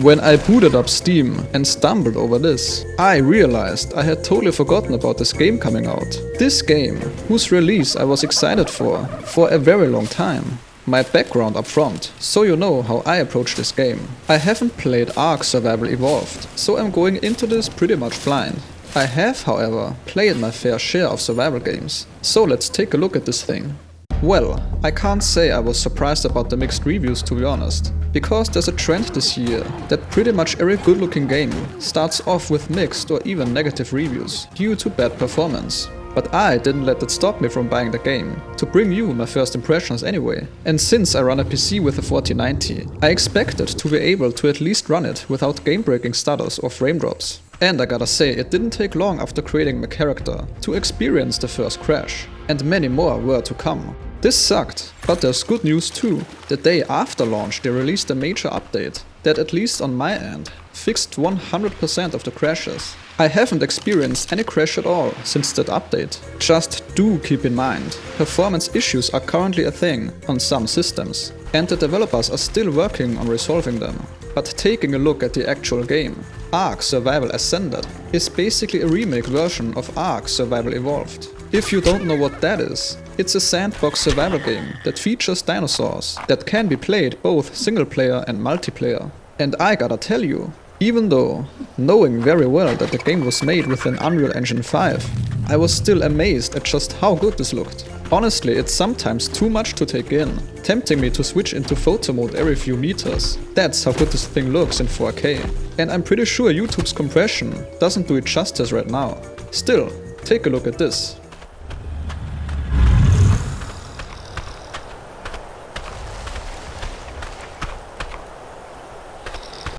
When I booted up Steam and stumbled over this, I realized I had totally forgotten about this game coming out. This game, whose release I was excited for a very long time. My background up front, so you know how I approach this game. I haven't played Ark Survival Evolved, so I'm going into this pretty much blind. I have, however, played my fair share of survival games, so let's take a look at this thing. Well, I can't say I was surprised about the mixed reviews, to be honest, because there's a trend this year that pretty much every good looking game starts off with mixed or even negative reviews due to bad performance. But I didn't let that stop me from buying the game, to bring you my first impressions anyway. And since I run a PC with a 4090, I expected to be able to at least run it without game-breaking stutters or frame drops. And I gotta say, it didn't take long after creating my character to experience the first crash, and many more were to come. This sucked, but there's good news too. The day after launch they released a major update that, at least on my end, fixed 100% of the crashes. I haven't experienced any crash at all since that update. Just do keep in mind, performance issues are currently a thing on some systems, and the developers are still working on resolving them. But taking a look at the actual game, Ark Survival Ascended is basically a remake version of Ark Survival Evolved. If you don't know what that is, it's a sandbox survival game that features dinosaurs that can be played both single player and multiplayer. And I gotta tell you, even though knowing very well that the game was made with an Unreal Engine 5, I was still amazed at just how good this looked. Honestly, it's sometimes too much to take in, tempting me to switch into photo mode every few meters. That's how good this thing looks in 4K. And I'm pretty sure YouTube's compression doesn't do it justice right now. Still, take a look at this.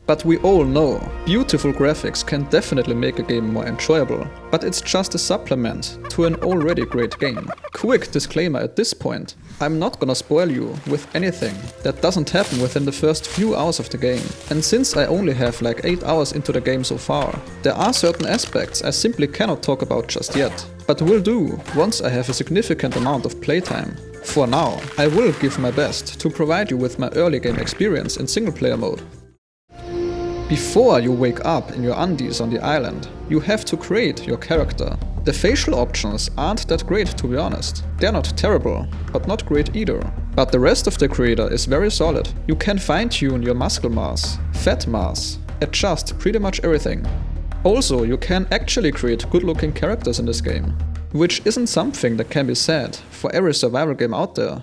But we all know, beautiful graphics can definitely make a game more enjoyable, but it's just a supplement to an already great game. Quick disclaimer at this point, I'm not gonna spoil you with anything that doesn't happen within the first few hours of the game. And since I only have like 8 hours into the game so far, there are certain aspects I simply cannot talk about just yet, but will do once I have a significant amount of playtime. For now, I will give my best to provide you with my early game experience in single player mode. Before you wake up in your undies on the island, you have to create your character. The facial options aren't that great, to be honest. They're not terrible, but not great either. But the rest of the creator is very solid. You can fine-tune your muscle mass, fat mass, adjust pretty much everything. Also, you can actually create good-looking characters in this game, which isn't something that can be said for every survival game out there.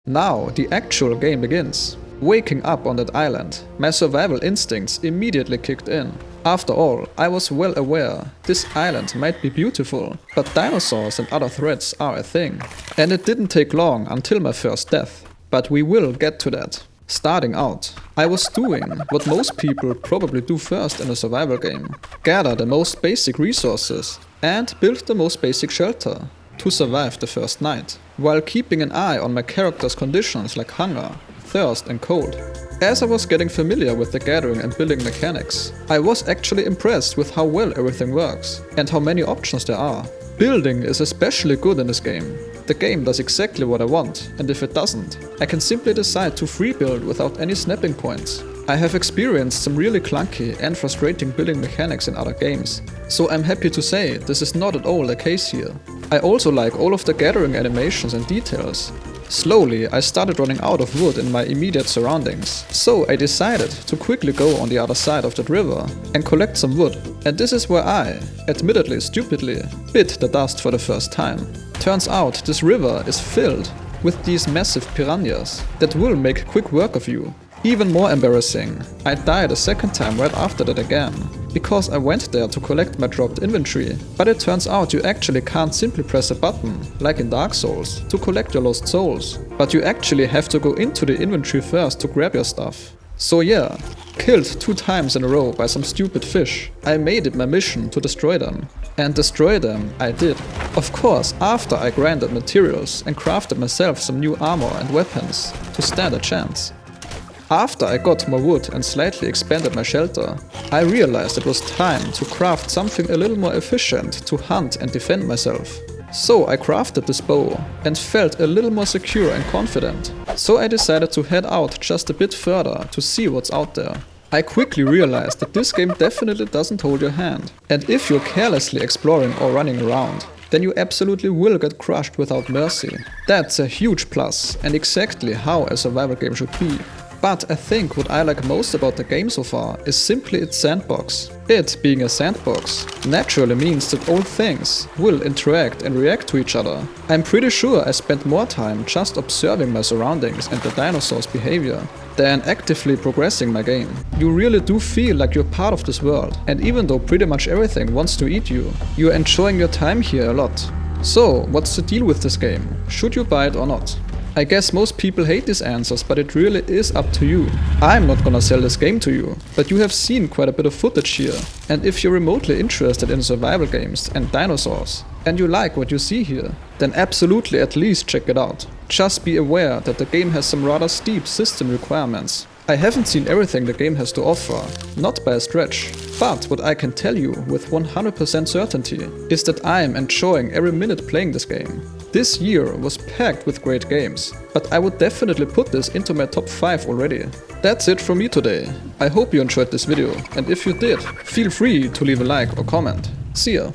Now, the actual game begins. Waking up on that island, my survival instincts immediately kicked in. After all, I was well aware this island might be beautiful, but dinosaurs and other threats are a thing. And it didn't take long until my first death. But we will get to that. Starting out, I was doing what most people probably do first in a survival game. Gather the most basic resources and build the most basic shelter to survive the first night, while keeping an eye on my character's conditions like hunger, thirst and cold. As I was getting familiar with the gathering and building mechanics, I was actually impressed with how well everything works and how many options there are. Building is especially good in this game. The game does exactly what I want, and if it doesn't, I can simply decide to free build without any snapping points. I have experienced some really clunky and frustrating building mechanics in other games, so I'm happy to say this is not at all the case here. I also like all of the gathering animations and details. Slowly, I started running out of wood in my immediate surroundings, so I decided to quickly go on the other side of that river and collect some wood. And this is where I, admittedly stupidly, bit the dust for the first time. Turns out this river is filled with these massive piranhas that will make quick work of you. Even more embarrassing, I died a second time right after that again, because I went there to collect my dropped inventory, but it turns out you actually can't simply press a button, like in Dark Souls, to collect your lost souls, but you actually have to go into the inventory first to grab your stuff. So yeah, killed 2 times in a row by some stupid fish, I made it my mission to destroy them. And destroy them I did. Of course, after I grinded materials and crafted myself some new armor and weapons to stand a chance. After I got more wood and slightly expanded my shelter, I realized it was time to craft something a little more efficient to hunt and defend myself. So I crafted this bow and felt a little more secure and confident. So I decided to head out just a bit further to see what's out there. I quickly realized that this game definitely doesn't hold your hand. And if you're carelessly exploring or running around, then you absolutely will get crushed without mercy. That's a huge plus, and exactly how a survival game should be. But I think what I like most about the game so far is simply its sandbox. It, being a sandbox, naturally means that all things will interact and react to each other. I'm pretty sure I spent more time just observing my surroundings and the dinosaurs' behavior than actively progressing my game. You really do feel like you're part of this world, and even though pretty much everything wants to eat you, you're enjoying your time here a lot. So, what's the deal with this game? Should you buy it or not? I guess most people hate these answers, but it really is up to you. I'm not gonna sell this game to you, but you have seen quite a bit of footage here. And if you're remotely interested in survival games and dinosaurs, and you like what you see here, then absolutely at least check it out. Just be aware that the game has some rather steep system requirements. I haven't seen everything the game has to offer, not by a stretch. But what I can tell you with 100% certainty is that I am enjoying every minute playing this game. This year was packed with great games, but I would definitely put this into my top 5 already. That's it from me today. I hope you enjoyed this video, and if you did, feel free to leave a like or comment. See ya!